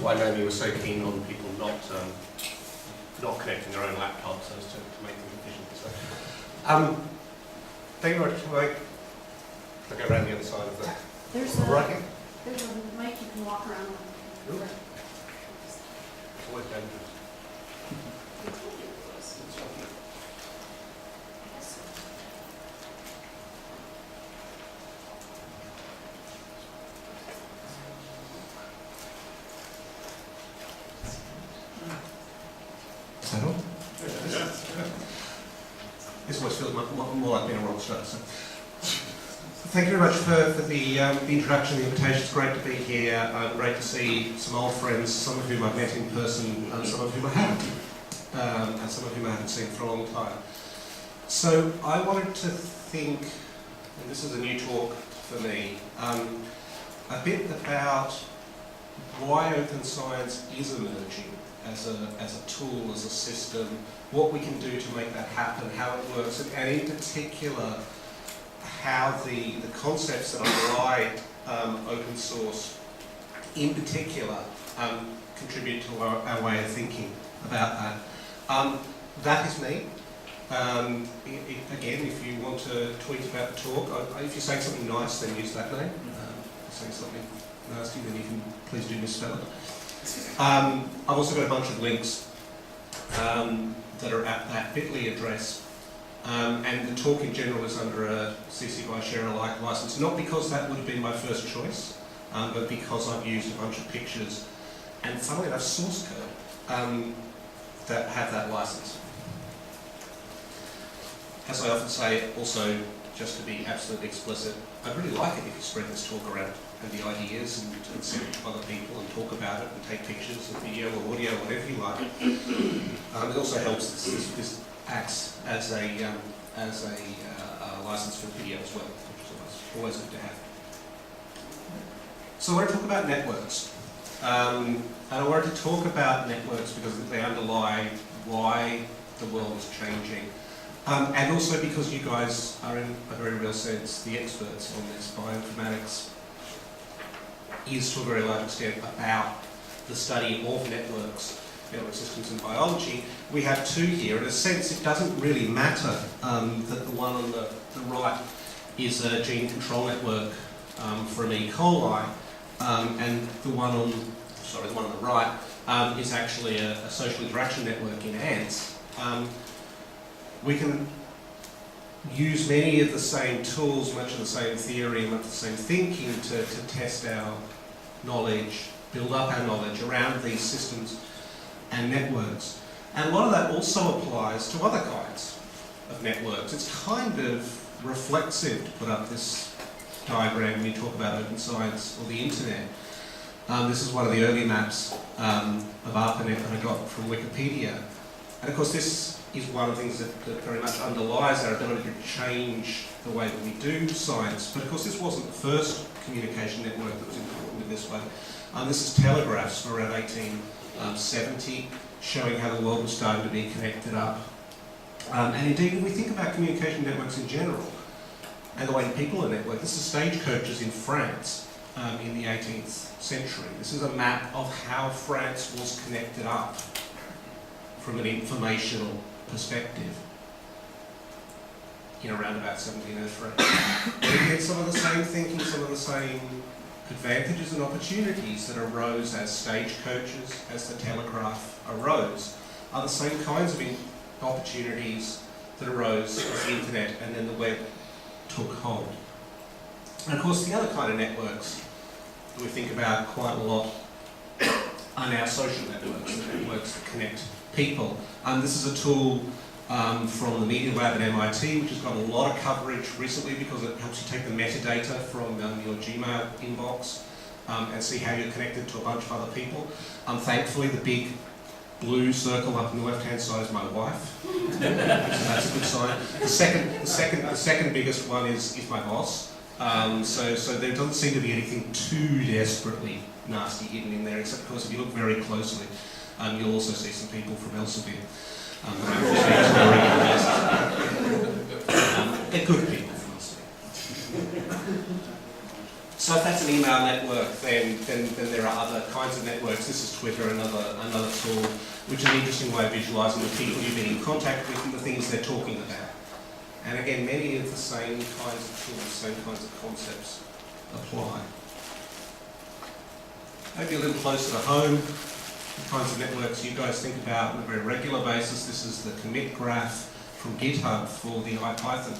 why Naomi was so keen on people not connecting their own laptops so as to make them efficient. So, thank you very much. I'll go around the other side of the There's right. There's a mic you can walk around with. It's always dangerous. This always feels more like being a rock star. So. Thank you very much for the introduction, the invitation. It's great to be here. Great to see some old friends, some of whom I've met in person, and some of whom I haven't, and some of whom I haven't seen for a long time. So I wanted to think, and this is a new talk for me, a bit about why open science is emerging as a tool, as a system, what we can do to make that happen, how it works, and in particular, how the concepts that underlie open source, in particular, contribute to our way of thinking about that. That is me. Again, if you want to tweet about the talk, if you're saying something nice, then use that name. If you're saying something nasty, then you can please do misspell it. I've also got a bunch of links that are at that bit.ly address. And the talk in general is under a CC by Share Alike license, not because that would have been my first choice, but because I've used a bunch of pictures and, funnily enough, source code that have that license. As I often say, also, just to be absolutely explicit, I'd really like it if you spread this talk around and the ideas and send it to other people and talk about it and take pictures or video or audio, whatever you like. It also helps this acts as a license for video as well, which is always good to have. So I want to talk about networks. And I wanted to talk about networks because they underlie why the world is changing. And also because you guys are, in a very real sense, the experts on this. Bioinformatics is, to a very large extent, about the study of networks, network systems and biology. We have two here. In a sense, it doesn't really matter that the one on the right is a gene control network from E. coli, and the one on the right is actually a social interaction network in ants. We can use many of the same tools, much of the same theory, much of the same thinking to test our knowledge, build up our knowledge around these systems and networks. And a lot of that also applies to other kinds of networks. It's kind of reflexive to put up this diagram when you talk about open science or the internet. This is one of the early maps of ARPANET that I got from Wikipedia. And of course this is one of the things that very much underlies our ability to change the way that we do science. But of course this wasn't the first communication network that was important in this way. This is telegraphs from around 1870, showing how the world was starting to be connected up. And indeed, when we think about communication networks in general, and the way people are networked, this is stagecoaches in France in the 18th century. This is a map of how France was connected up from an informational perspective in around about 1703. We get some of the same thinking, some of the same advantages and opportunities that arose as stagecoaches, as the telegraph arose, are the same kinds of opportunities that arose as the internet and then the web took hold. And of course the other kind of networks that we think about quite a lot are now social networks, the networks that connect people. This is a tool from the Media Lab at MIT, which has got a lot of coverage recently because it helps you take the metadata from your Gmail inbox and see how you're connected to a bunch of other people. Thankfully, the big blue circle up on the left-hand side is my wife, so that's a good sign. The second biggest one is my boss. So there doesn't seem to be anything too desperately nasty hidden in there, except of course if you look very closely, you'll also see some people from Elsevier. They're good people from Elsevier. So if that's an email network, then there are other kinds of networks. This is Twitter, another tool, which is an interesting way of visualising the people you've been in contact with and the things they're talking about. And again, many of the same kinds of tools, same kinds of concepts apply. Maybe a little closer to home, the kinds of networks you guys think about on a very regular basis. This is the commit graph from GitHub for the IPython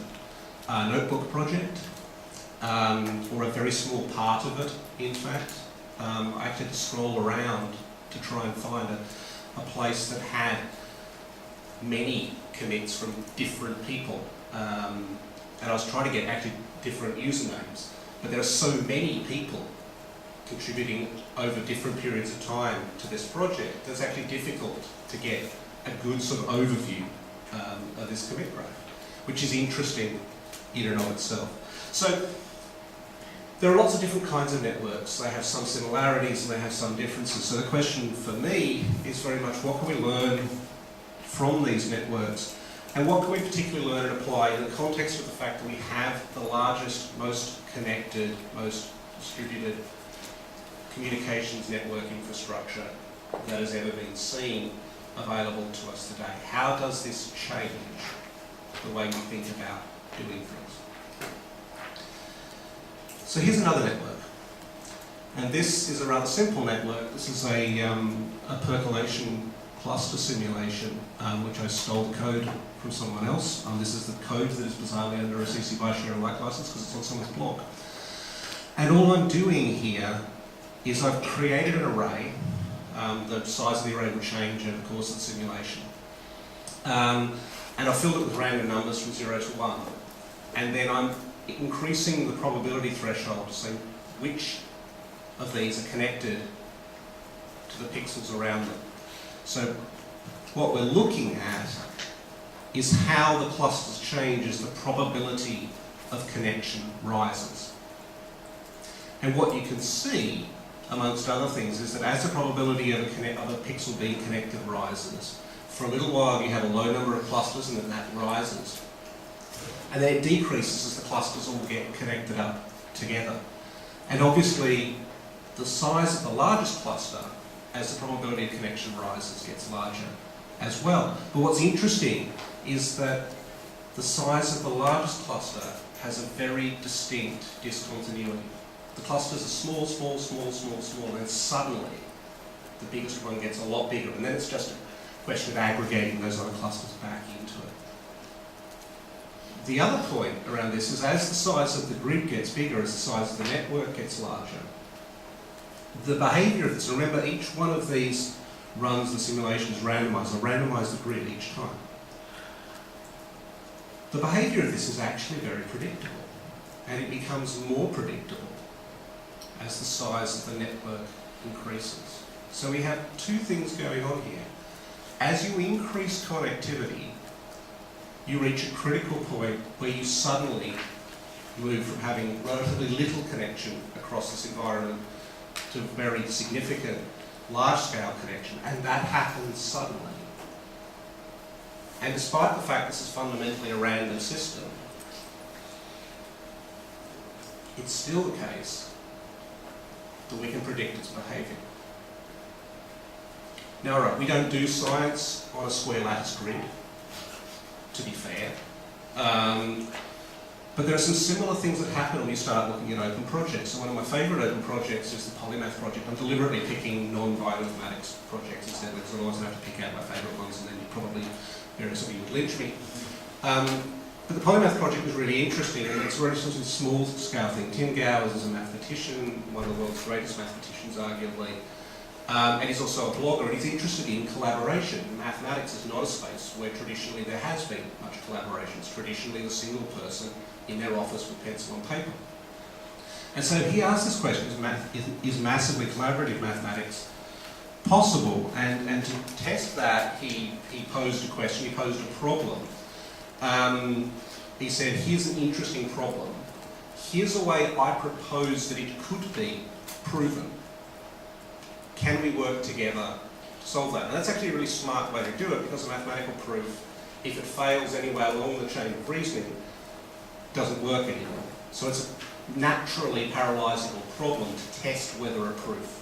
notebook project, or a very small part of it, in fact. I actually had to scroll around to try and find a place that had many commits from different people. And I was trying to get actually different usernames, but there are so many people contributing over different periods of time to this project that it's actually difficult to get a good sort of overview of this commit graph, which is interesting in and of itself. So there are lots of different kinds of networks. They have some similarities and they have some differences. So the question for me is very much, what can we learn from these networks? And what can we particularly learn and apply in the context of the fact that we have the largest, most connected, most distributed communications network infrastructure that has ever been seen available to us today? How does this change the way we think about doing things? So here's another network. And this is a rather simple network. This is a percolation cluster simulation, which I stole the code from someone else. This is the code that is bizarrely under a CC BY share alike license because it's on someone's blog. And all I'm doing here is I've created an array. The size of the array will change over the course of the simulation. And I've filled it with random numbers from 0 to 1. And then I'm increasing the probability threshold to say which of these are connected to the pixels around them. So what we're looking at is how the clusters change as the probability of connection rises. And what you can see, amongst other things, is that as the probability of a pixel being connected rises, for a little while you have a low number of clusters and then that rises. And then it decreases as the clusters all get connected up together. And obviously, the size of the largest cluster, as the probability of connection rises, gets larger as well. But what's interesting is that the size of the largest cluster has a very distinct discontinuity. The clusters are small, small, small, small, small, and then suddenly the biggest one gets a lot bigger, and then it's just a question of aggregating those other clusters back into it. The other point around this is as the size of the grid gets bigger, as the size of the network gets larger, the behaviour of this, remember each one of these runs the simulation is randomised. I randomise the grid each time. The behaviour of this is actually very predictable, and it becomes more predictable as the size of the network increases. So we have two things going on here. As you increase connectivity, you reach a critical point where you suddenly move from having relatively little connection across this environment to very significant large-scale connection, and that happens suddenly. And despite the fact this is fundamentally a random system, it's still the case that we can predict its behaviour. Now, right, we don't do science on a square lattice grid, to be fair. But there are some similar things that happen when you start looking at open projects. So one of my favourite open projects is the Polymath Project. I'm deliberately picking non-bioinformatics projects instead, because otherwise I have to pick out my favourite ones and then you probably, some of you would lynch me. But the Polymath Project was really interesting, and it's a relatively small scale thing. Tim Gowers is a mathematician, one of the world's greatest mathematicians arguably, and he's also a blogger, and he's interested in collaboration. Mathematics is not a space where traditionally there has been much collaboration. It's traditionally the single person in their office with pencil and paper. And so he asked this question, is massively collaborative mathematics possible? And to test that, he posed a question, he posed a problem. He said, here's an interesting problem. Here's a way I propose that it could be proven. Can we work together to solve that? And that's actually a really smart way to do it, because a mathematical proof, if it fails anywhere along the chain of reasoning, doesn't work anymore. So it's naturally paralysable problem to test whether a proof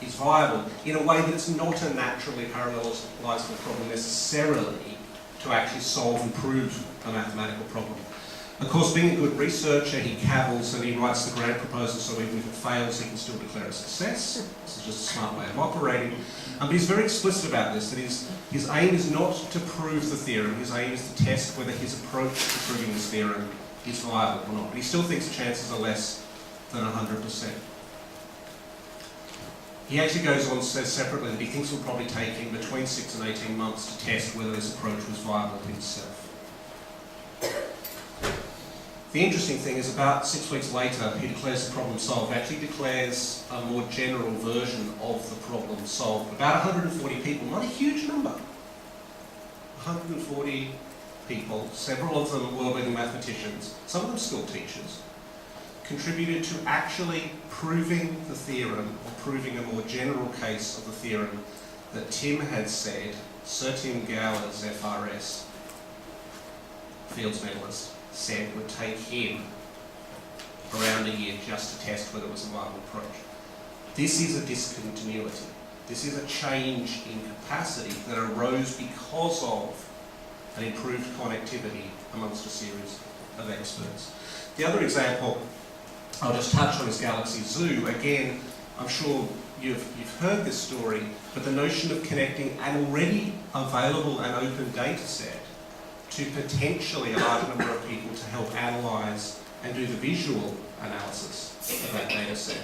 is viable in a way that it's not a naturally paralysable problem necessarily to actually solve and prove a mathematical problem. Of course, being a good researcher, he cavils and he writes the grant proposal so even if it fails, he can still declare a success. This is just a smart way of operating. But he's very explicit about this, that his aim is not to prove the theorem, his aim is to test whether his approach to proving this theorem is viable or not. But he still thinks the chances are less than 100%. He actually goes on and says separately that he thinks it will probably take him between 6 and 18 months to test whether this approach was viable himself. The interesting thing is about 6 weeks later, he declares the problem solved. Actually declares a more general version of the problem solved. About 140 people, not a huge number. 140 people, several of them world-leading mathematicians, some of them school teachers, contributed to actually proving the theorem, or proving a more general case of the theorem that Tim had said, Sir Tim Gower's FRS, Fields medalist, said would take him around a year just to test whether it was a viable approach. This is a discontinuity. This is a change in capacity that arose because of an improved connectivity amongst a series of experts. The other example I'll just touch on is Galaxy Zoo. Again, I'm sure you've heard this story, but the notion of connecting an already available and open data set to potentially a large number of people to help analyse and do the visual analysis of that data set.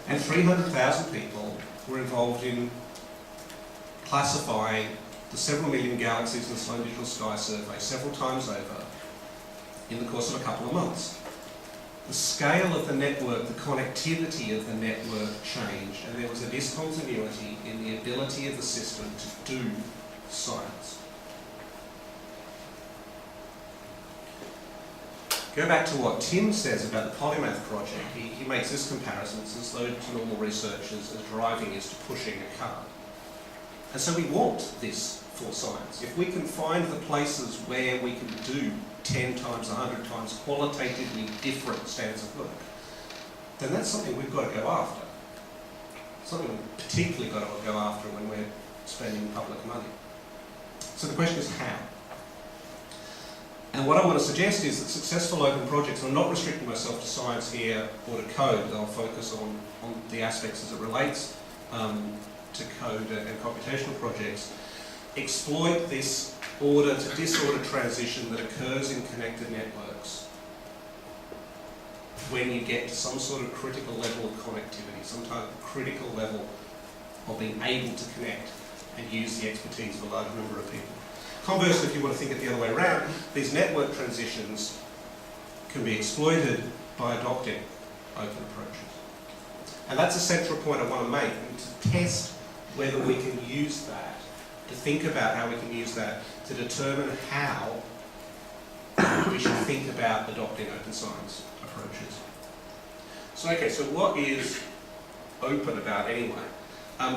And 300,000 people were involved in classifying the several million galaxies in the Sloan Digital Sky Survey several times over in the course of a couple of months. The scale of the network, the connectivity of the network changed, and there was a discontinuity in the ability of the system to do science. Go back to what Tim says about the Polymath Project. He makes this comparison. It's as though to normal researchers as driving is to pushing a car. And so we want this for science. If we can find the places where we can do 10 times, 100 times qualitatively different standards of work, then that's something we've got to go after. Something we've particularly got to go after when we're spending public money. So the question is how? And what I want to suggest is that successful open projects, and I'm not restricting myself to science here or to code, I'll focus on the aspects as it relates to code and computational projects, exploit this order to disorder transition that occurs in connected networks when you get to some sort of critical level of connectivity, some type of critical level of being able to connect and use the expertise of a large number of people. Conversely, if you want to think it the other way around, these network transitions can be exploited by adopting open approaches. And that's a central point I want to make, and to test whether we can use that, to think about how we can use that to determine how we should think about adopting open science approaches. So what is open about anyway?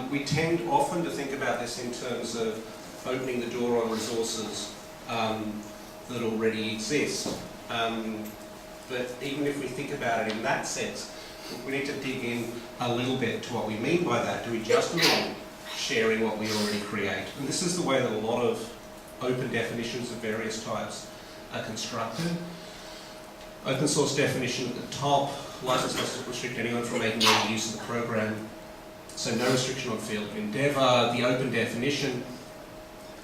We tend often to think about this in terms of opening the door on resources that already exist. But even if we think about it in that sense, we need to dig in a little bit to what we mean by that. Do we just mean sharing what we already create? And this is the way that a lot of open definitions of various types are constructed. Open source definition at the top, license must restrict anyone from making any use of the program. So no restriction on field of endeavour. The open definition,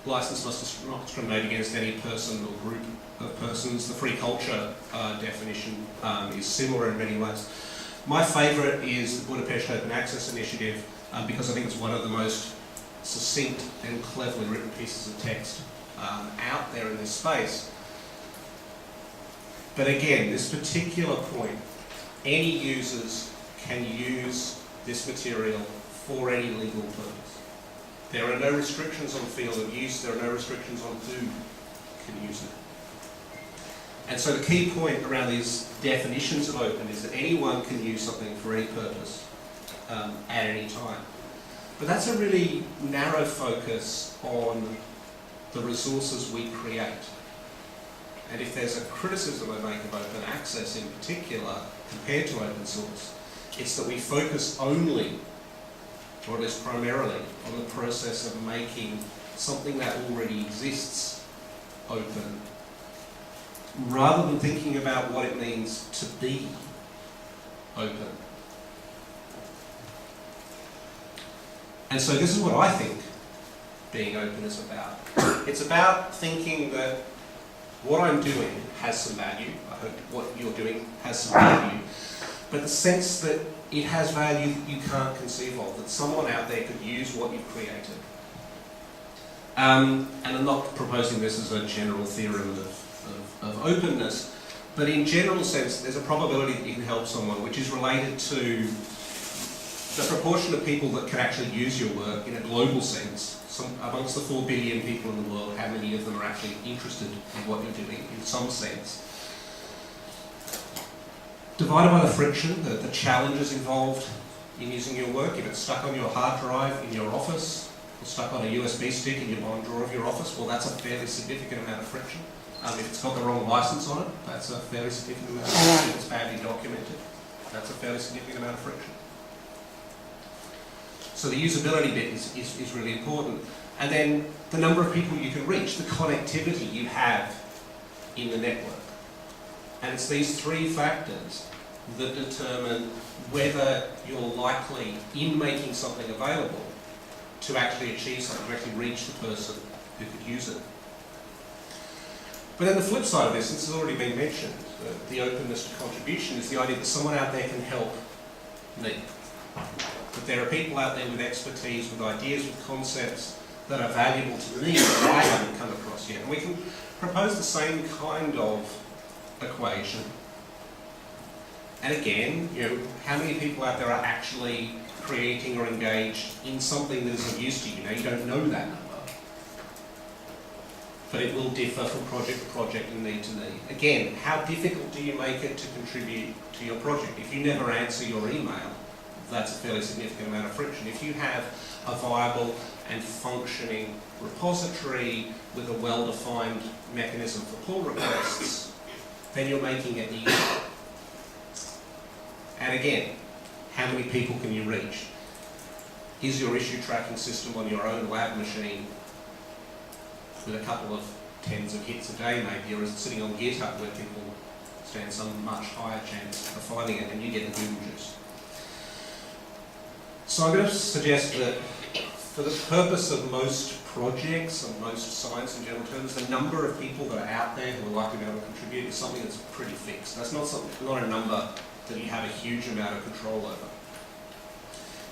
license must not discriminate against any person or group of persons. The free culture definition is similar in many ways. My favourite is the Budapest Open Access Initiative because I think it's one of the most succinct and cleverly written pieces of text out there in this space. But again, this particular point, any users can use this material for any legal purpose. There are no restrictions on field of use, there are no restrictions on who can use it. And so the key point around these definitions of open is that anyone can use something for any purpose at any time. But that's a really narrow focus on the resources we create. And if there's a criticism I make of open access in particular, compared to open source, it's that we focus only, or at least primarily, on the process of making something that already exists open, rather than thinking about what it means to be open. And so this is what I think being open is about. It's about thinking that what I'm doing has some value. I hope what you're doing has some value. But the sense that it has value that you can't conceive of, that someone out there could use what you've created. And I'm not proposing this as a general theorem of openness, but in general sense, there's a probability that you can help someone, which is related to the proportion of people that can actually use your work in a global sense. Amongst the 4 billion people in the world, how many of them are actually interested in what you're doing in some sense? Divided by the friction, the challenges involved in using your work. If it's stuck on your hard drive in your office, or stuck on a USB stick in your bottom drawer of your office, well, that's a fairly significant amount of friction. If it's got the wrong license on it, that's a fairly significant amount of friction. If it's badly documented, that's a fairly significant amount of friction. So the usability bit is really important. And then the number of people you can reach, the connectivity you have in the network. And it's these 3 factors that determine whether you're likely, in making something available, to actually achieve something, to actually reach the person who could use it. But then the flip side of this has already been mentioned, the openness to contribution, is the idea that someone out there can help me. That there are people out there with expertise, with ideas, with concepts that are valuable to me that I haven't come across yet. And we can propose the same kind of equation. And again, how many people out there are actually creating or engaged in something that is of use to you? Now, you don't know that number, but it will differ from project to project and need to need. Again, how difficult do you make it to contribute to your project? If you never answer your email, that's a fairly significant amount of friction. If you have a viable and functioning repository with a well-defined mechanism for pull requests, then you're making it easy. And again, how many people can you reach? Is your issue tracking system on your own lab machine with a couple of tens of hits a day maybe, or is it sitting on GitHub where people stand some much higher chance of finding it and you get the Google juice? So I'm going to suggest that for the purpose of most projects and most science in general terms, the number of people that are out there who are likely to be able to contribute is something that's pretty fixed. That's not a number that you have a huge amount of control over.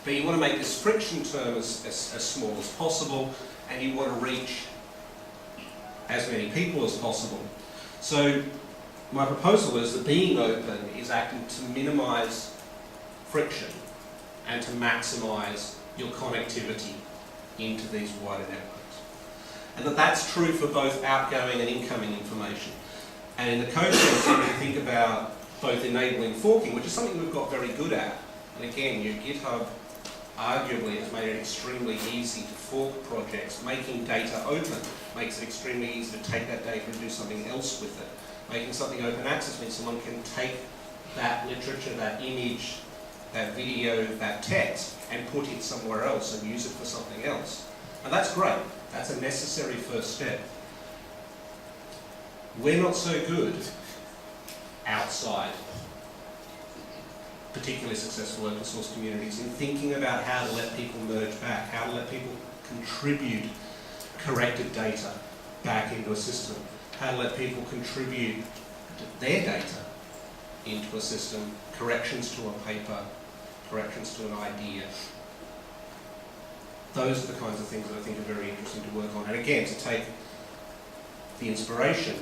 But you want to make this friction term as small as possible, and you want to reach as many people as possible. So my proposal is that being open is acting to minimise friction and to maximise your connectivity into these wider networks. And that's true for both outgoing and incoming information. And in the code sense, you can think about both enabling forking, which is something we've got very good at. And again, your GitHub arguably has made it extremely easy to fork projects. Making data open makes it extremely easy to take that data and do something else with it. Making something open access means someone can take that literature, that image, that video, that text, and put it somewhere else and use it for something else. And that's great. That's a necessary first step. We're not so good outside particularly successful open source communities in thinking about how to let people merge back, how to let people contribute corrected data back into a system, how to let people contribute their data into a system, corrections to a paper, corrections to an idea. Those are the kinds of things that I think are very interesting to work on. And again, to take the inspiration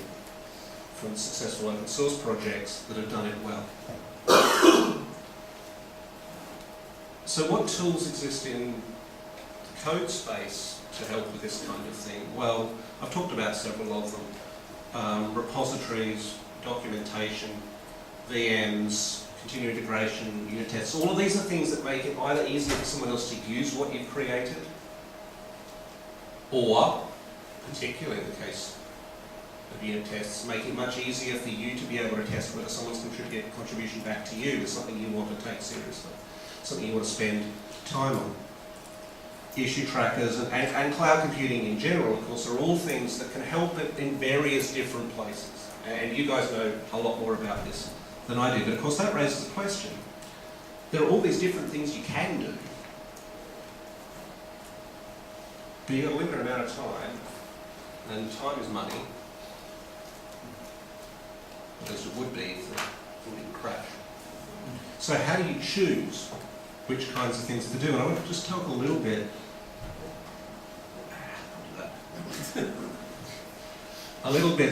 from successful open source projects that have done it well. So what tools exist in the code space to help with this kind of thing? Well, I've talked about several of them. Repositories, documentation, VMs, continuous integration, unit tests. All of these are things that make it either easier for someone else to use what you've created, or, particularly in the case of unit tests, make it much easier for you to be able to test whether someone's contribution back to you is something you want to take seriously, something you want to spend time on. Issue trackers and cloud computing in general, of course, are all things that can help in various different places. And you guys know a lot more about this than I do, but of course that raises a question. There are all these different things you can do, but you've got a limited amount of time, and time is money. At least it would be if it didn't crash. So how do you choose which kinds of things to do? And I want to just talk a little bit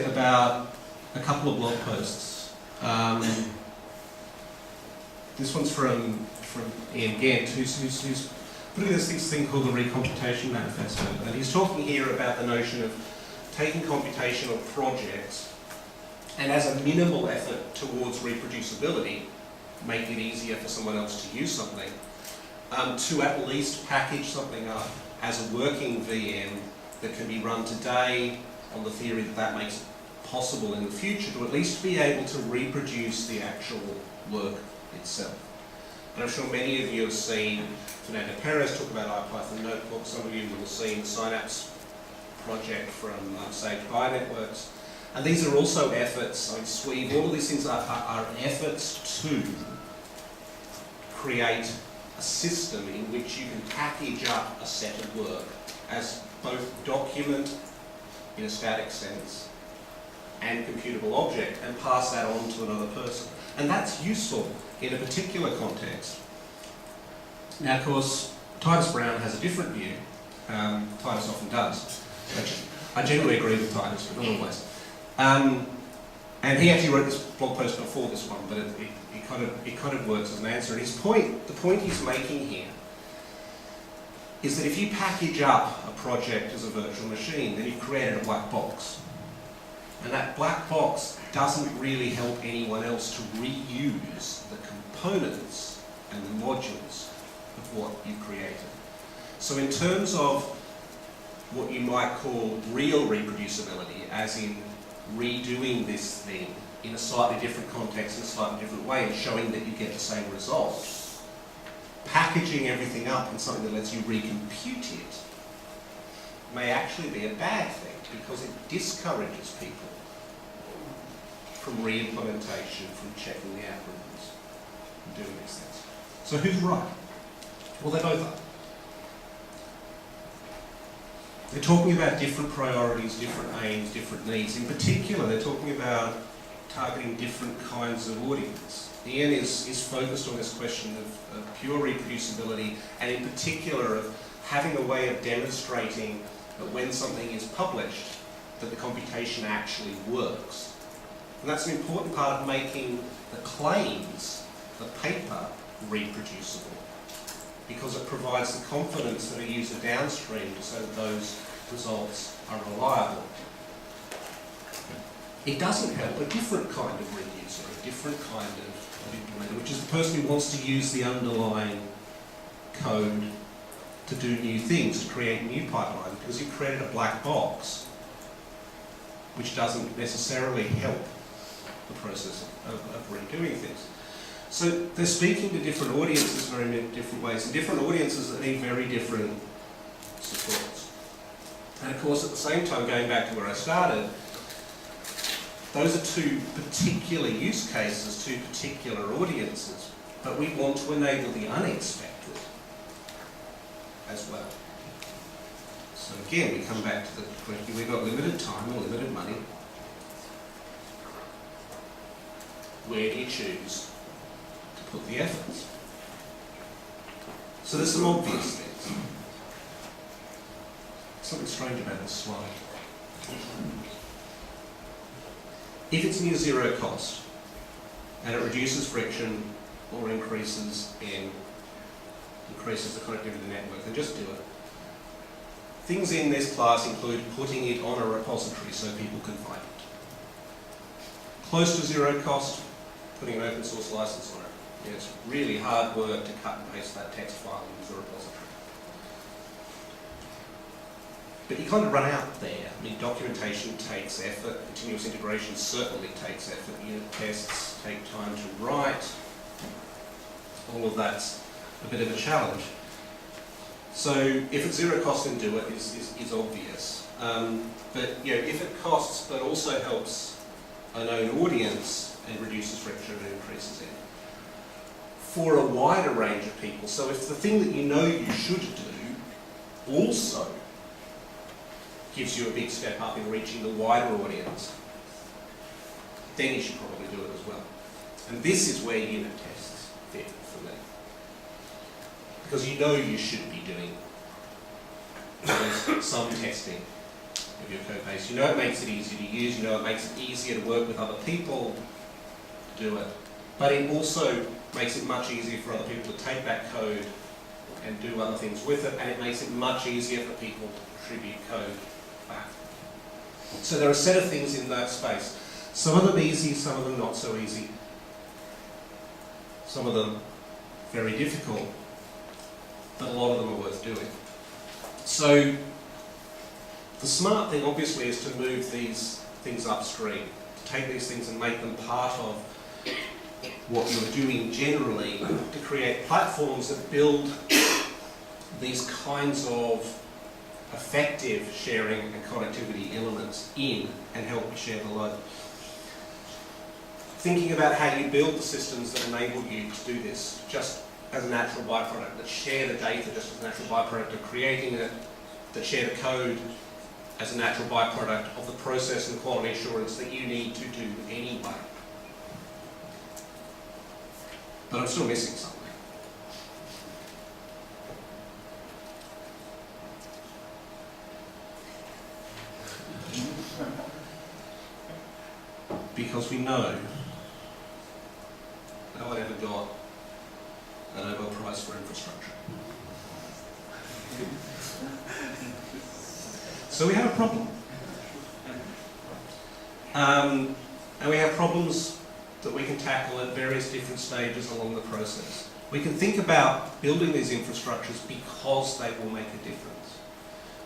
about a couple of blog posts. This one's from Ian Gant, who's putting this thing called the Recantation Manifesto, and he's talking here about the notion of taking computational projects and as a minimal effort towards reproducibility, make it easier for someone else to use something, to at least package something up as a working VM that can be run today on the theory that that makes it possible in the future to at least be able to reproduce the actual work itself. And I'm sure many of you have seen Fernando Perez talk about IPython Notebook. Some of you will have seen the Synapse project from Sage Networks. And these are also efforts, I mean, Sweave, all of these things are efforts to create a system in which you can package up a set of work as both document in a static sense and computable object and pass that on to another person. And that's useful in a particular context. Now, of course, Titus Brown has a different view. Titus often does. I generally agree with Titus, but not always. And he actually wrote this blog post before this one, but it kind of works as an answer. And the point he's making here is that if you package up a project as a virtual machine, then you've created a black box. And that black box doesn't really help anyone else to reuse the components and the modules of what you've created. So in terms of what you might call real reproducibility, as in redoing this thing in a slightly different context, in a slightly different way, and showing that you get the same result, packaging everything up in something that lets you recompute it may actually be a bad thing, because it discourages people from re-implementation, from checking the algorithms, from doing these things. So who's right? Well, they both are. They're talking about different priorities, different aims, different needs. In particular, they're talking about targeting different kinds of audience. Ian is focused on this question of pure reproducibility, and in particular of having a way of demonstrating that when something is published, that the computation actually works. And that's an important part of making the claims, the paper, reproducible, because it provides the confidence that a user downstream so that those results are reliable. It doesn't help a different kind of reuser, a different kind of implementer, which is the person who wants to use the underlying code to do new things, to create new pipelines, because you've created a black box which doesn't necessarily help the process of redoing things. So they're speaking to different audiences in very different ways, and different audiences that need very different supports. And of course, at the same time, going back to where I started, those are two particular use cases, two particular audiences, but we want to enable the unexpected as well. So again, we come back to the question, we've got limited time and limited money. Where do you choose to put the efforts? So there's some obvious things. Something strange about this slide. If it's near zero cost, and it reduces friction or increases the connectivity of the network, then just do it. Things in this class include putting it on a repository so people can find it. Close to zero cost, putting an open source license on it. Yeah, it's really hard work to cut and paste that text file into the repository. But you kind of run out there. mean, documentation takes effort, continuous integration certainly takes effort, unit tests take time to write, all of that's a bit of a challenge. So if it's zero cost, then do it is obvious. But if it costs but also helps a known audience and reduces friction and increases it for a wider range of people. So if the thing that you know you should do also gives you a big step up in reaching the wider audience, then you should probably do it as well. And this is where unit tests fit for me. Because you know you should be doing some testing of your code base. You know it makes it easier to use, you know it makes it easier to work with other people to do it. But it also makes it much easier for other people to take that code and do other things with it, and it makes it much easier for people to contribute code back. So there are a set of things in that space. Some of them easy, some of them not so easy. Some of them very difficult, but a lot of them are worth doing. So the smart thing obviously is to move these things upstream, to take these things and make them part of what you're doing generally, to create platforms that build these kinds of effective sharing and connectivity elements in and help you share the load. Thinking about how you build the systems that enable you to do this just as a natural byproduct, that share the data just as a natural byproduct of creating it, that share the code as a natural byproduct of the process and quality assurance that you need to do anyway. But I'm still missing something. Because we know no one ever got a Nobel Prize for infrastructure. So we have a problem. And we have problems that we can tackle at various different stages along the process. We can think about building these infrastructures because they will make a difference,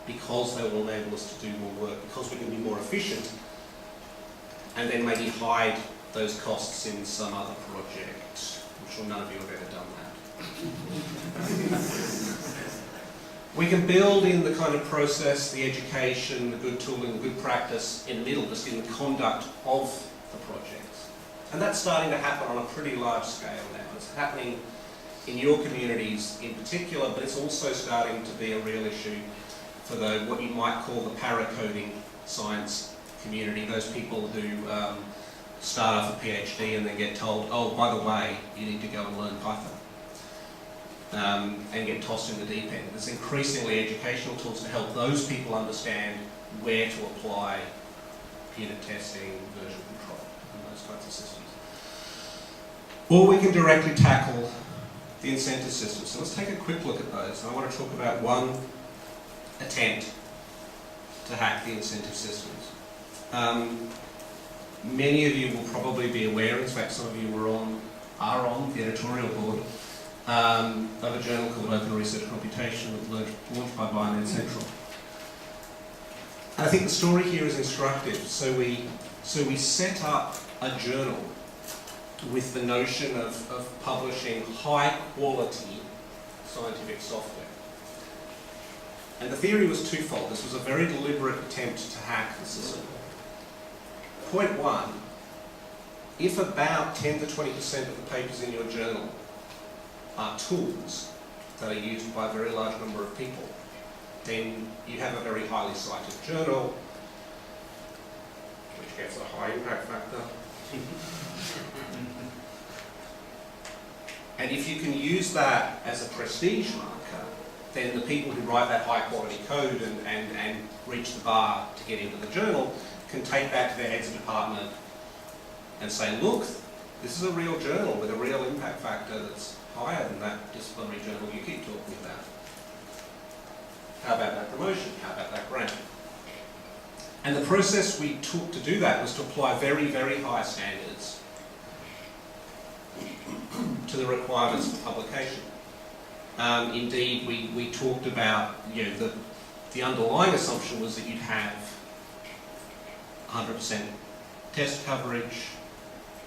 because they will enable us to do more work, because we can be more efficient, and then maybe hide those costs in some other project. I'm sure none of you have ever done that. We can build in the kind of process, the education, the good tooling, the good practice in the middle, just in the conduct of the projects. And that's starting to happen on a pretty large scale now. It's happening in your communities in particular, but it's also starting to be a real issue for what you might call the para-coding science community, those people who start off a PhD and then get told, oh, by the way, you need to go and learn Python. And get tossed in the deep end. There's increasingly educational tools to help those people understand where to apply unit testing, version control, and those kinds of systems. Or we can directly tackle the incentive system. So let's take a quick look at those. I want to talk about one attempt to hack the incentive systems. Many of you will probably be aware, in fact some of you are on the editorial board, of a journal called Open Research Computation that was launched by Binance Central. And I think the story here is instructive. So we set up a journal with the notion of publishing high quality scientific software. And the theory was twofold. This was a very deliberate attempt to hack the system. Point one, if about 10 to 20% of the papers in your journal are tools that are used by a very large number of people, then you have a very highly cited journal, which gets a high impact factor. And if you can use that as a prestige marker, then the people who write that high quality code and reach the bar to get into the journal can take that to their heads of department and say, look, this is a real journal with a real impact factor that's higher than that disciplinary journal you keep talking about. How about that promotion? How about that grant? And the process we took to do that was to apply very, very high standards to the requirements for publication. Indeed, we talked about, the underlying assumption was that you'd have 100% test coverage,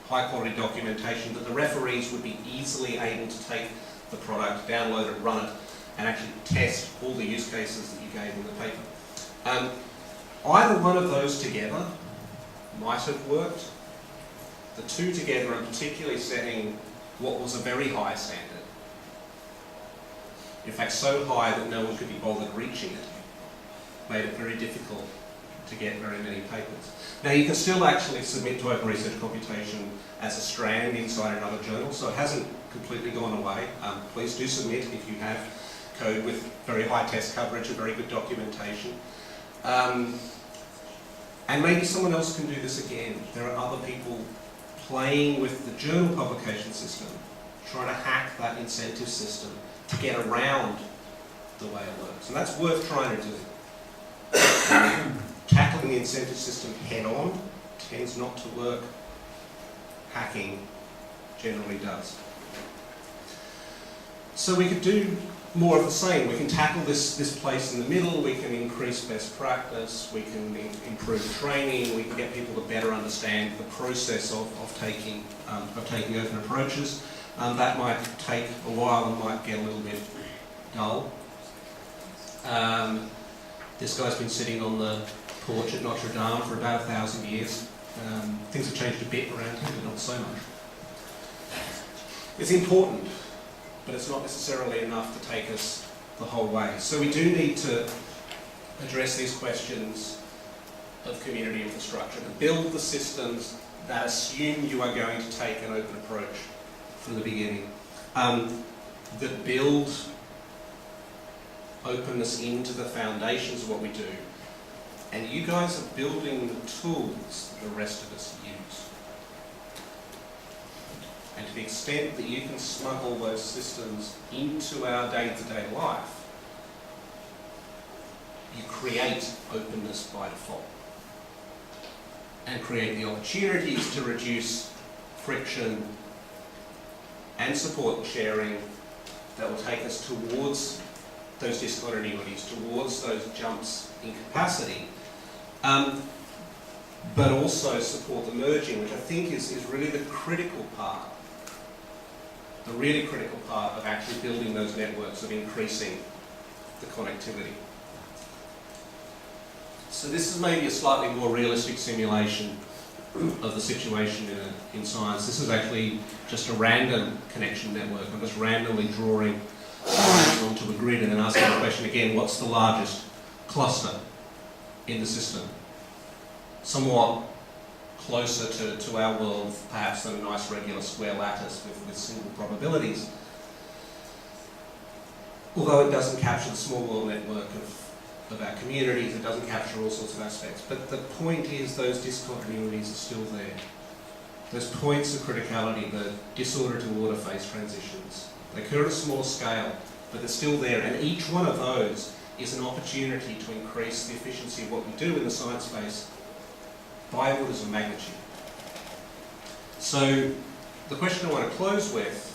high quality documentation, that the referees would be easily able to take the product, download it, run it, and actually test all the use cases that you gave in the paper. Either one of those together might have worked. The two together, and particularly setting what was a very high standard, in fact so high that no one could be bothered reaching it, made it very difficult to get very many papers. Now you can still actually submit to Open Research Computation as a strand inside another journal, so it hasn't completely gone away. Please do submit if you have code with very high test coverage and very good documentation. And maybe someone else can do this again. There are other people playing with the journal publication system, trying to hack that incentive system to get around the way it works. And that's worth trying to do. Tackling the incentive system head on tends not to work. Hacking generally does. So we could do more of the same. We can tackle this place in the middle, we can increase best practice, we can improve training, we can get people to better understand the process of taking open approaches. That might take a while and might get a little bit dull. This guy's been sitting on the porch at Notre Dame for about 1,000 years. Things have changed a bit around here, but not so much. It's important, but it's not necessarily enough to take us the whole way. So we do need to address these questions of community infrastructure, to build the systems that assume you are going to take an open approach from the beginning, that build openness into the foundations of what we do. And you guys are building the tools that the rest of us use. And to the extent that you can smuggle those systems into our day-to-day life, you create openness by default. And create the opportunities to reduce friction and support sharing that will take us towards those discontinuities, towards those jumps in capacity, but also support the merging, which I think is really the critical part, the really critical part of actually building those networks, of increasing the connectivity. So this is maybe a slightly more realistic simulation of the situation in science. This is actually just a random connection network. I'm just randomly drawing onto a grid and then asking the question again, what's the largest cluster in the system? Somewhat closer to our world, perhaps than a nice regular square lattice with single probabilities. Although it doesn't capture the small world network of our communities, it doesn't capture all sorts of aspects. But the point is those discontinuities are still there. Those points of criticality, the disorder to order phase transitions, they occur at a small scale, but they're still there. And each one of those is an opportunity to increase the efficiency of what we do in the science space by orders of magnitude. So the question I want to close with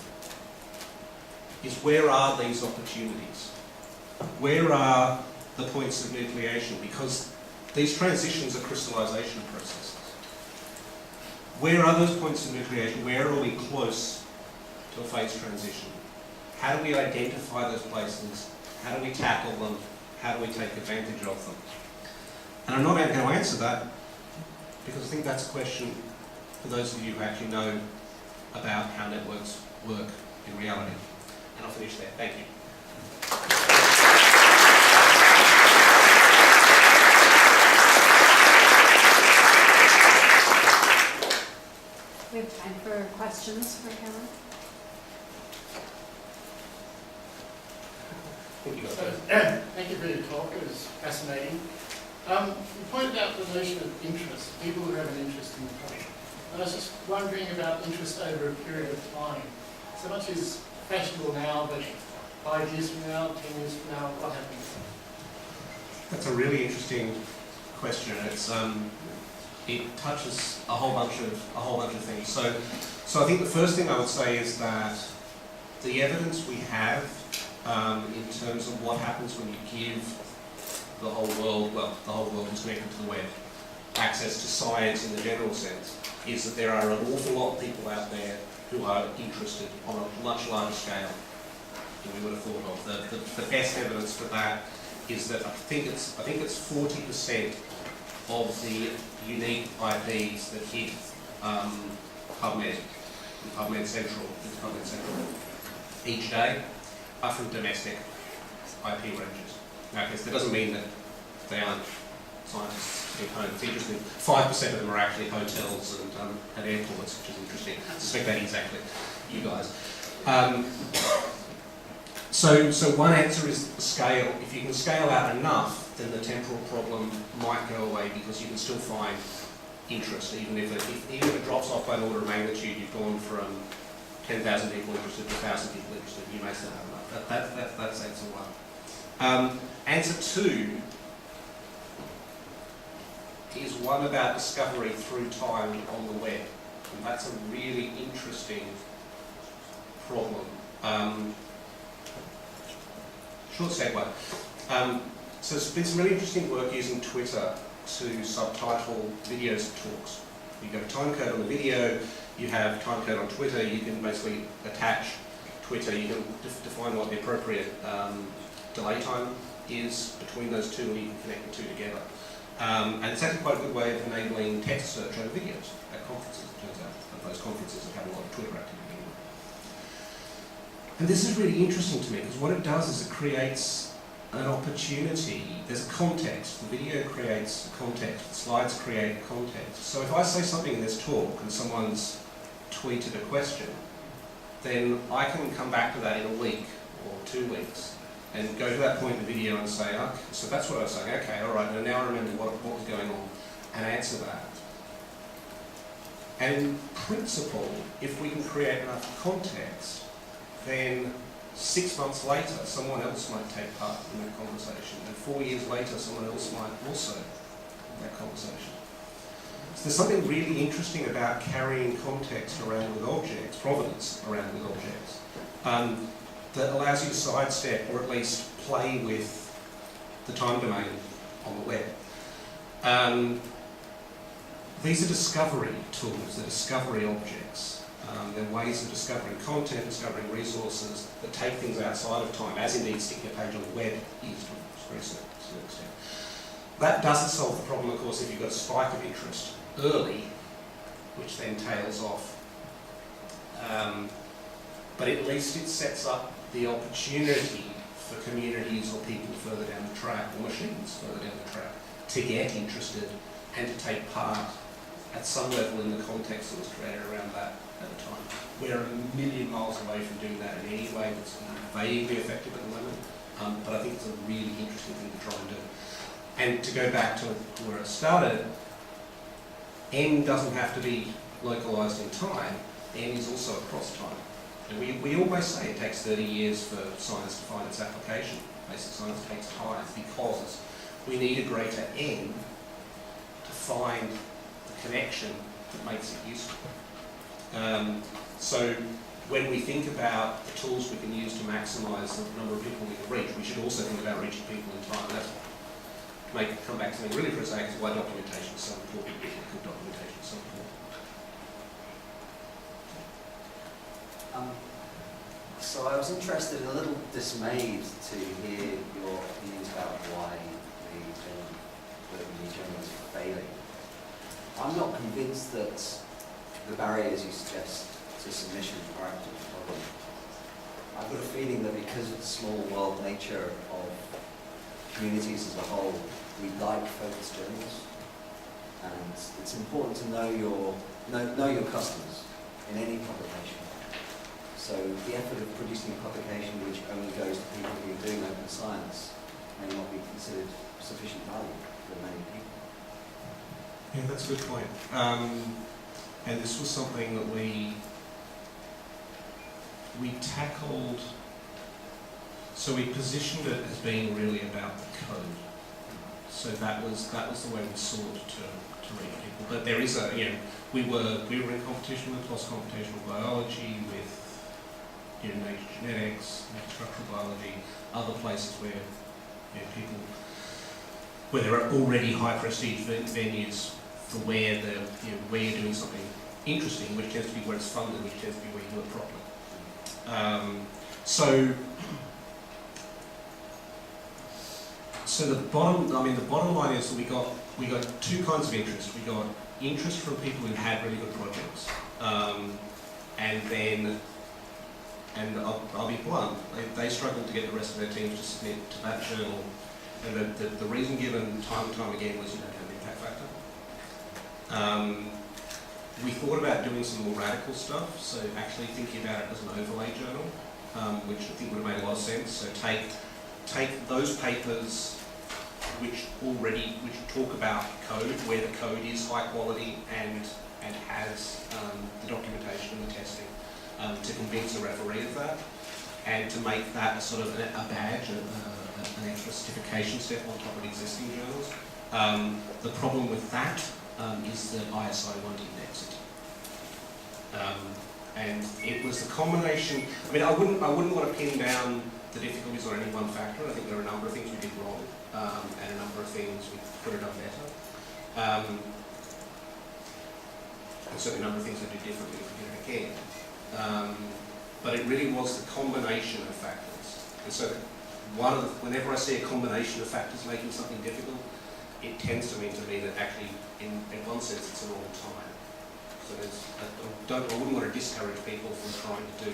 is, where are these opportunities? Where are the points of nucleation? Because these transitions are crystallization processes. Where are those points of nucleation? Where are we close to a phase transition? How do we identify those places? How do we tackle them? How do we take advantage of them? And I'm not going to answer that, because I think that's a question for those of you who actually know about how networks work in reality. And I'll finish there. Thank you. We have time for questions for Karen. Thank you for your talk, it was fascinating. You pointed out the notion of interest, people who have an interest in the topic. And I was just wondering about interest over a period of time. So much is fashionable now, but 5 years from now, 10 years from now, what happens? That's a really interesting question. It touches a whole bunch of things. So I think the first thing I would say is that the evidence we have in terms of what happens when you give the whole world is connected to the web. access to science in the general sense, is that there are an awful lot of people out there who are interested on a much larger scale than we would have thought of. The best evidence for that is that I think it's 40% of the unique IPs that hit PubMed Central each day are from domestic IP ranges. Now, I guess that doesn't mean that they aren't scientists in home. It's interesting. 5% of them are actually hotels and airports, which is interesting. I suspect that exactly you guys. So one answer is the scale. If you can scale out enough, then the temporal problem might go away because you can still find interest, even if it drops off by an order of magnitude. You've gone from 10,000 people interested to 1,000 people interested. You may still have enough. That's answer one. Answer two is one about discovery through time on the web, and that's a really interesting problem. Short segue. So there's been some really interesting work using Twitter to subtitle videos of talks. You have a timecode on the video, you have timecode on Twitter, you can basically attach Twitter, you can define what the appropriate delay time is between those two, and you can connect the two together. And it's actually quite a good way of enabling text search over videos at conferences, it turns out, and those conferences have had a lot of Twitter activity. And this is really interesting to me, because what it does is it creates an opportunity. There's a context. The video creates a context. The slides create a context. So if I say something in this talk and someone's tweeted a question, then I can come back to that in a week or 2 weeks and go to that point in the video and say, okay, so that's what I was saying. Okay, all right, now I remember what was going on and answer that. And in principle, if we can create enough context, then 6 months later, someone else might take part in that conversation, and 4 years later, someone else might also in that conversation. So there's something really interesting about carrying context around with objects, provenance around with objects, that allows you to sidestep or at least play with the time domain on the web. These are discovery tools, they're discovery objects. They're ways of discovering content, discovering resources that take things outside of time, as indeed sticking a page on the web is to a very certain extent. That doesn't solve the problem, of course, if you've got a spike of interest early, which then tails off. But at least it sets up the opportunity for communities or people further down the track, or machines further down the track, to get interested and to take part at some level in the context that was created around that at the time. We're a million miles away from doing that in any way that's vaguely effective at the moment, but I think it's a really interesting thing to try and do. And to go back to where it started, N doesn't have to be localised in time, N is also across time. And we always say it takes 30 years for science to find its application. Basic science takes time because we need a greater N to find the connection that makes it useful. So when we think about the tools we can use to maximise the number of people we can reach, we should also think about reaching people in time. That's come back to something really for a second, is why documentation is so important. Good documentation is so important. So I was interested and a little dismayed to hear your opinions about why the journal is failing. I'm not convinced that the barriers you suggest to submission are actually a problem. I've got a feeling that because of the small world nature of communities as a whole, we like focused journals, and it's important to know your customers in any publication. So the effort of producing a publication which only goes to people who are doing open science may not be considered sufficient value for many people. Yeah, that's a good point. And this was something that we tackled. So we positioned it as being really about the code. So that was the way we sought to reach people. But there is we were in competition with PLOS computational biology, with nature genetics, structural biology, other places where people, where there are already high prestige venues for where where you're doing something interesting, which tends to be where it's funded, which tends to be where you do it properly. So the bottom line is that we got two kinds of interest. We got interest from people who had really good projects, and I'll be blunt, they struggled to get the rest of their teams to submit to that journal, and the reason given time and time again was you don't have an impact factor. We thought about doing some more radical stuff, so actually thinking about it as an overlay journal, which I think would have made a lot of sense. So take those papers which talk about code, where the code is high quality and has the documentation and the testing, to convince a referee of that, and to make that a sort of a badge, an extra certification step on top of existing journals. The problem with that is that ISO won't index it. And it was the combination. I mean, I wouldn't want to pin down the difficulties on any one factor. I think there are a number of things we did wrong, and a number of things we could have done better. And certainly a number of things I did differently if we did it again. But it really was the combination of factors. And so whenever I see a combination of factors making something difficult, it tends to mean to me that actually, in one sense, it's a wrong time. So I wouldn't want to discourage people from trying to do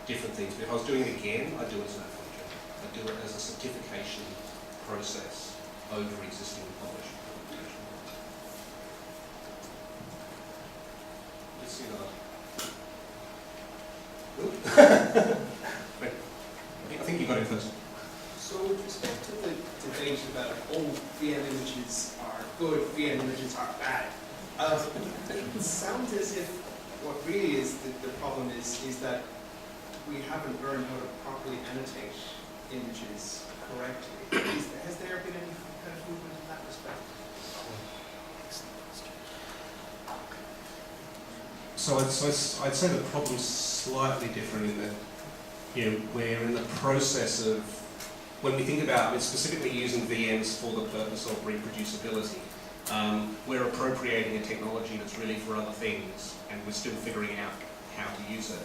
different things. But if I was doing it again, I'd do it as an overlay journal. I'd do it as a certification process over existing published documentation. Let's see that. I think you got it first. So with respect to the debate about VM images are good, VM images are bad, it sounds as if what really is the problem is that we haven't learned how to properly annotate images correctly. Has there been any kind of movement in that respect? So I'd say the problem's slightly different in that, we're in the process of, when we think about specifically using VMs for the purpose of reproducibility, we're appropriating a technology that's really for other things, and we're still figuring out how to use it.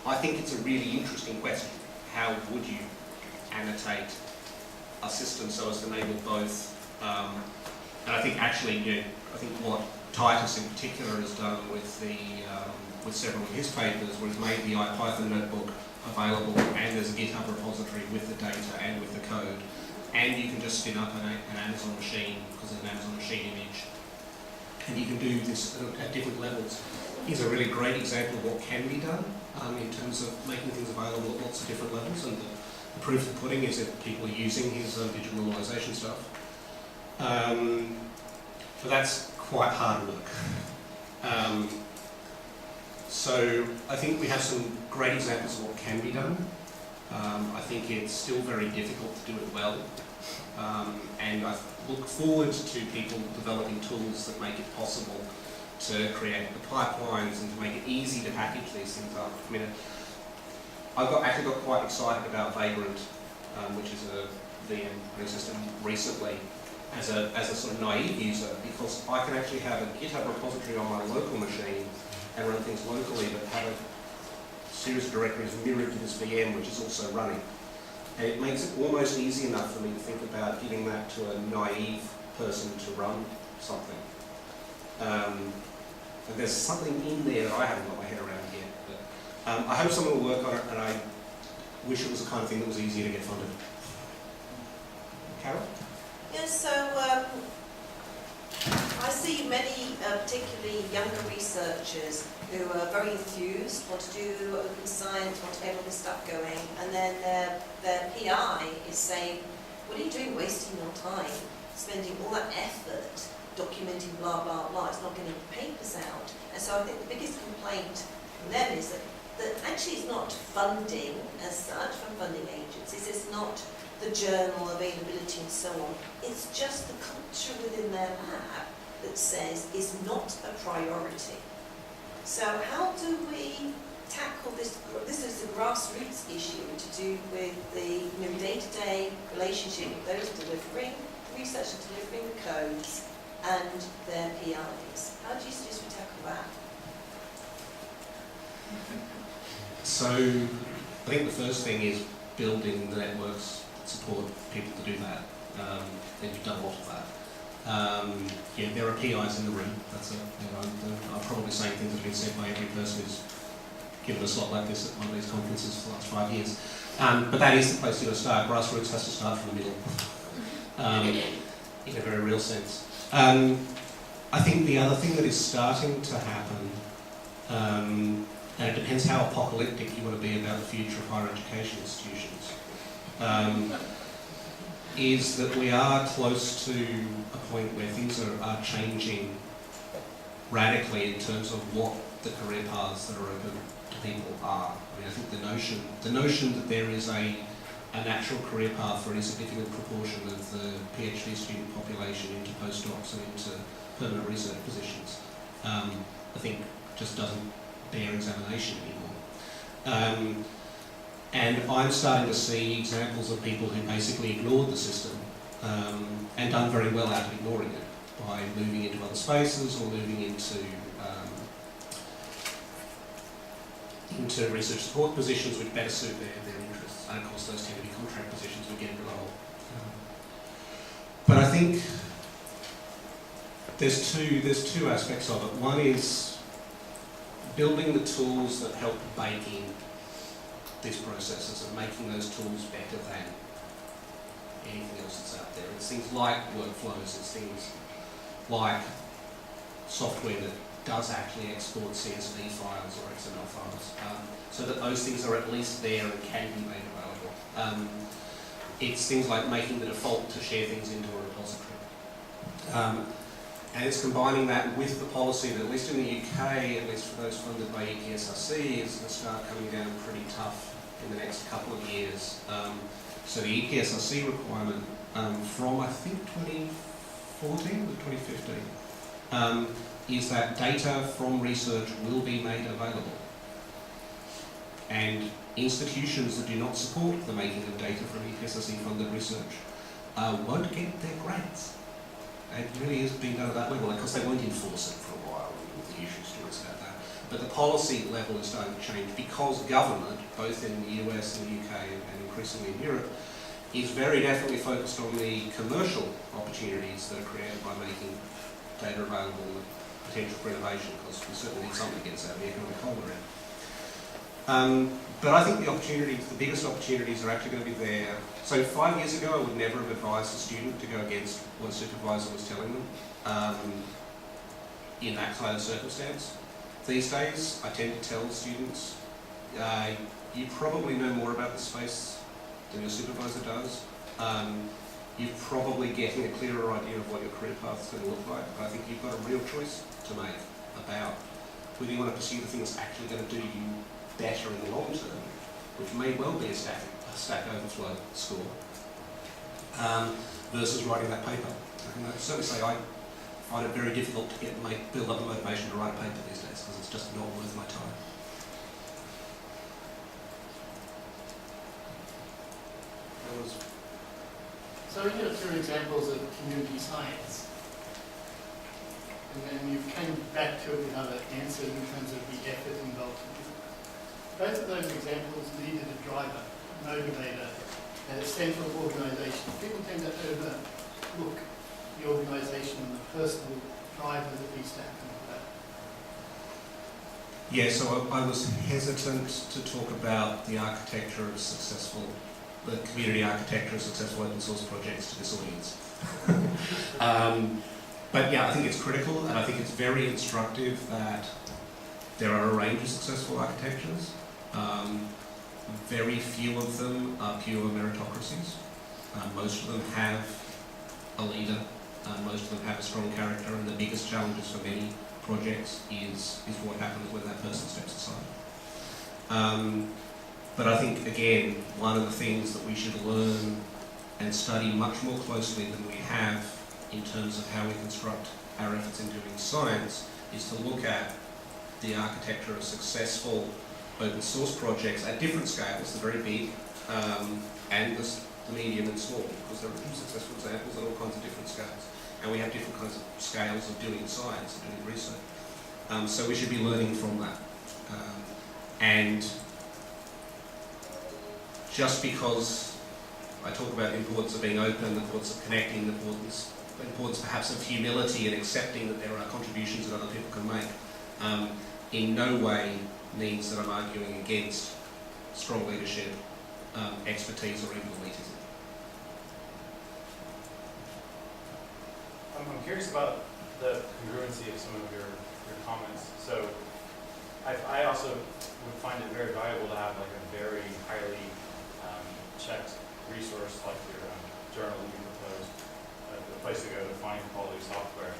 I think it's a really interesting question. How would you annotate a system so as to enable both? And I think actually, I think what Titus in particular has done with several of his papers, where he's made the IPython notebook available, and there's a GitHub repository with the data and with the code, and you can just spin up an Amazon machine, because there's an Amazon machine image, and you can do this at different levels. Is a really great example of what can be done in terms of making things available at lots of different levels, and the proof of the pudding is that people are using his digital normalization stuff. But that's quite hard work. So I think we have some great examples of what can be done. I think it's still very difficult to do it well. And I look forward to people developing tools that make it possible to create the pipelines and to make it easy to package these things up. I mean, actually got quite excited about Vagrant, which is a VM system recently, as a sort of naive user, because I can actually have a GitHub repository on my local machine and run things locally, but have a series of directories mirrored to this VM, which is also running. And it makes it almost easy enough for me to think about giving that to a naive person to run something. And there's something in there that I haven't got my head around yet. But I hope someone will work on it, and I wish it was the kind of thing that was easier to get funded. Carol? Yes, so I see many, particularly younger researchers who are very enthused, want to do open science, want to get all this stuff going, and then their PI is saying, what are you doing wasting your time, spending all that effort documenting blah, blah, blah, it's not getting the papers out. And so I think the biggest complaint from them is that actually it's not funding as such from funding agencies, it's not the journal availability and so on. It's just the culture within their lab that says is not a priority. So how do we tackle this? This is a grassroots issue to do with the day-to-day relationship with those delivering researchers delivering the codes and their PIs. How do you suggest we tackle that? So I think the first thing is building the networks that support people to do that. And you've done a lot of that. Yeah, there are PIs in the room. That's I'm probably saying things that have been said by every person who's given a slot like this at one of these conferences for the last 5 years. But that is the place you've got to start. Grassroots has to start from the middle, in a very real sense. I think the other thing that is starting to happen, and it depends how apocalyptic you want to be about the future of higher education institutions, is that we are close to a point where things are changing radically in terms of what the career paths that are open to people are. I mean, I think the notion that there is a natural career path for any significant proportion of the PhD student population into postdocs and into permanent research positions, I think just doesn't bear examination anymore. And I'm starting to see examples of people who basically ignored the system and done very well out of ignoring it by moving into other spaces or moving into research support positions which better suit their interests. And of course those tend to be contract positions we get into the whole. But I think there's two aspects of it. One is building the tools that help bake in these processes and making those tools better than anything else that's out there. It's things like workflows, it's things like software that does actually export CSV files or XML files, so that those things are at least there and can be made available. It's things like making the default to share things into a repository. And it's combining that with the policy that, at least in the UK, at least for those funded by EPSRC, is going to start coming down pretty tough in the next couple of years. So the EPSRC requirement from, I think, 2014 or 2015, is that data from research will be made available. And institutions that do not support the making of data from EPSRC funded research won't get their grants. It really is being done at that level. Of course, they won't enforce it for a while with the usual stories about that. But the policy level is starting to change because government, both in the US and the UK and increasingly in Europe, is very definitely focused on the commercial opportunities that are created by making data available and potential for innovation, because we certainly need something to get us out of the economic hole we're in. But I think the biggest opportunities are actually going to be there. So 5 years ago, I would never have advised a student to go against what a supervisor was telling them in that kind of circumstance. These days, I tend to tell students, you probably know more about the space than your supervisor does. You're probably getting a clearer idea of what your career path is going to look like. But I think you've got a real choice to make about whether you want to pursue the thing that's actually going to do you better in the long term, which may well be a Stack Overflow score, versus writing that paper. And I certainly say I find it very difficult to build up the motivation to write a paper these days, because it's just not worth my time. So you have two examples of community science, and then you came back to it with another answer in terms of the effort involved. Both of those examples needed a driver, motivator, and a central organisation. People tend to overlook the organisation and the personal driver that needs to happen for that. Yeah, so I was hesitant to talk about the architecture of the community architecture of successful open source projects to this audience. But yeah, I think it's critical, and I think it's very instructive that there are a range of successful architectures. Very few of them are pure meritocracies. Most of them have a leader. Most of them have a strong character, and the biggest challenges for many projects is what happens when that person steps aside. But I think, again, one of the things that we should learn and study much more closely than we have in terms of how we construct our efforts in doing science is to look at the architecture of successful open source projects at different scales, the very big and the medium and small, because there are successful examples at all kinds of different scales. And we have different kinds of scales of doing science and doing research. So we should be learning from that. And just because I talk about the importance of being open, the importance of connecting, the importance perhaps of humility and accepting that there are contributions that other people can make, in no way means that I'm arguing against strong leadership, expertise, or even elitism. I'm curious about the congruency of some of your comments. So I also would find it very valuable to have like a very highly checked resource like your journal that you proposed, a place to go to find quality software.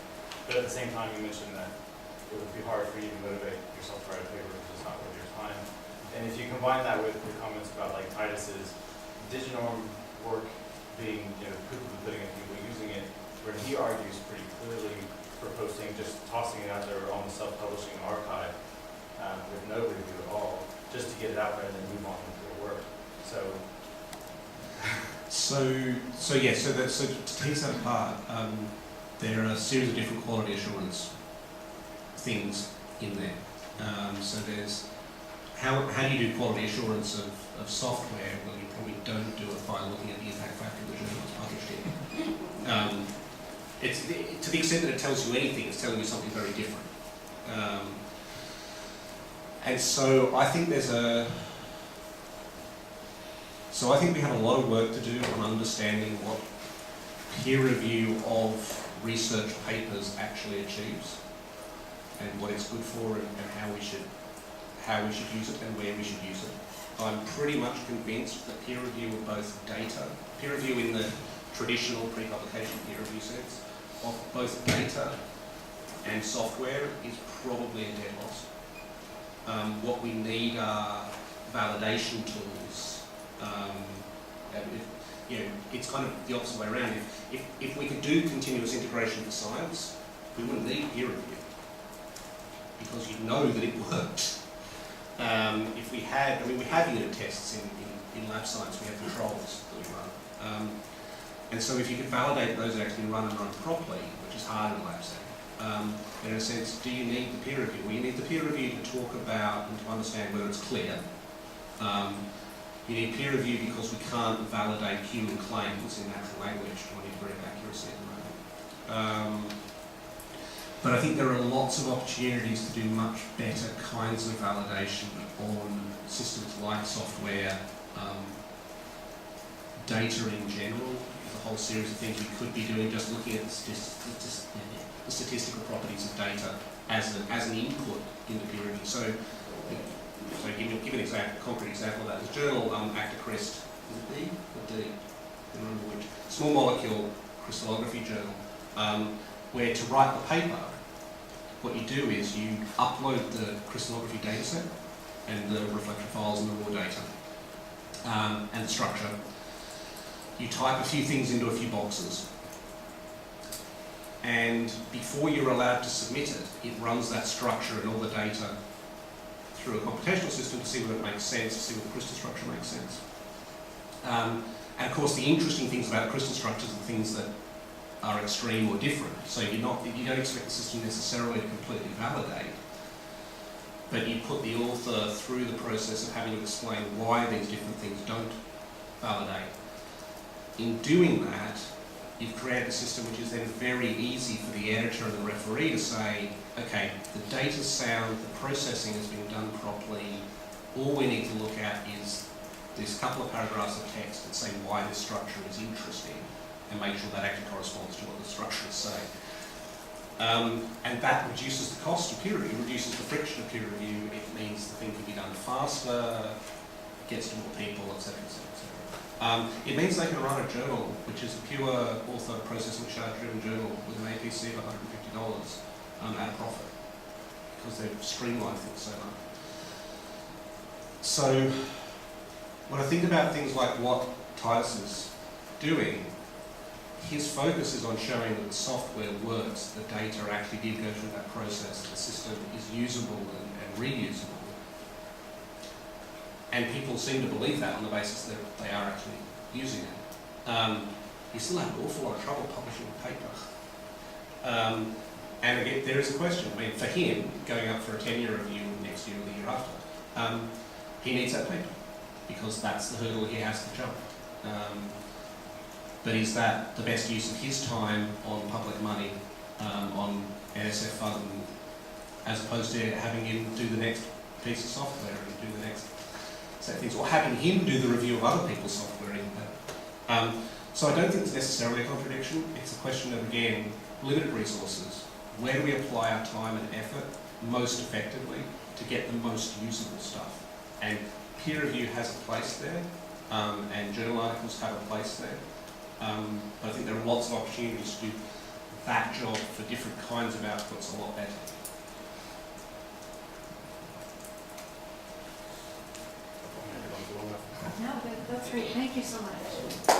But at the same time, you mentioned that it would be hard for you to motivate yourself to write a paper because it's not worth your time. And if you combine that with your comments about like Titus's diginorm work being, proof of the pudding of people using it, where he argues pretty clearly for posting, just tossing it out there on the self-publishing archive with no review at all, just to get it out there and then move on with your work. So to tease that apart, there are a series of different quality assurance things in there. So there's how do you do quality assurance of software? Well, you probably don't do it by looking at the impact factor the journal is published in. It's to the extent that it tells you anything, it's telling you something very different. And so I think I think we have a lot of work to do on understanding what peer review of research papers actually achieves, and what it's good for, and how we should use it, and where we should use it. I'm pretty much convinced that peer review of both data, peer review in the traditional pre-publication peer review sense, of both data and software is probably a dead loss. What we need are validation tools. It's kind of the opposite way around. If we could do continuous integration for science, we wouldn't need peer review, because you'd know that it worked. If we had, we have unit tests in lab science, we have controls that we run. And so if you could validate those that actually run and run properly, which is hard in lab setting, then in a sense, do you need the peer review? Well, you need the peer review to talk about and to understand whether it's clear. You need peer review because we can't validate human claims in natural language to any degree of accuracy at the moment. But I think there are lots of opportunities to do much better kinds of validation on systems like software, data in general. There's a whole series of things we could be doing, just looking at the statistical properties of data as an input into peer review. So give an example, a concrete example of that. The journal Actocrest, is it D or D? I don't remember which. Small molecule crystallography journal, where to write the paper, what you do is you upload the crystallography dataset and the reflected files and the raw data and the structure. You type a few things into a few boxes, and before you're allowed to submit it, it runs that structure and all the data through a computational system to see whether it makes sense, to see whether the crystal structure makes sense. And of course, the interesting things about crystal structures are the things that are extreme or different. So you don't expect the system necessarily to completely validate, but you put the author through the process of having to explain why these different things don't validate. In doing that, you've created a system which is then very easy for the editor and the referee to say, okay, the data's sound, the processing has been done properly, all we need to look at is this couple of paragraphs of text that say why this structure is interesting, and make sure that actually corresponds to what the structures say. And that reduces the cost of peer review, reduces the friction of peer review. It means the thing can be done faster, it gets to more people, etc., etc., etc. It means they can run a journal, which is a pure author processing charge-driven journal with an APC of $150 at a profit, because they've streamlined things so much. So when I think about things like what Titus is doing, his focus is on showing that the software works, the data actually did go through that process, the system is usable and reusable. And people seem to believe that on the basis that they are actually using it. you still have an awful lot of trouble publishing a paper. And again, there is a question. I mean, for him, going up for a 10-year review next year or the year after, he needs that paper because that's the hurdle he has to jump. But is that the best use of his time on public money, on NSF funding, as opposed to having him do the next piece of software and do the next set of things, or having him do the review of other people's software even? So I don't think it's necessarily a contradiction. It's a question of, again, limited resources. Where do we apply our time and effort most effectively to get the most usable stuff? And peer review has a place there, and journal articles have a place there. But I think there are lots of opportunities to do that job for different kinds of outputs a lot better. No, that's great. Thank you so much.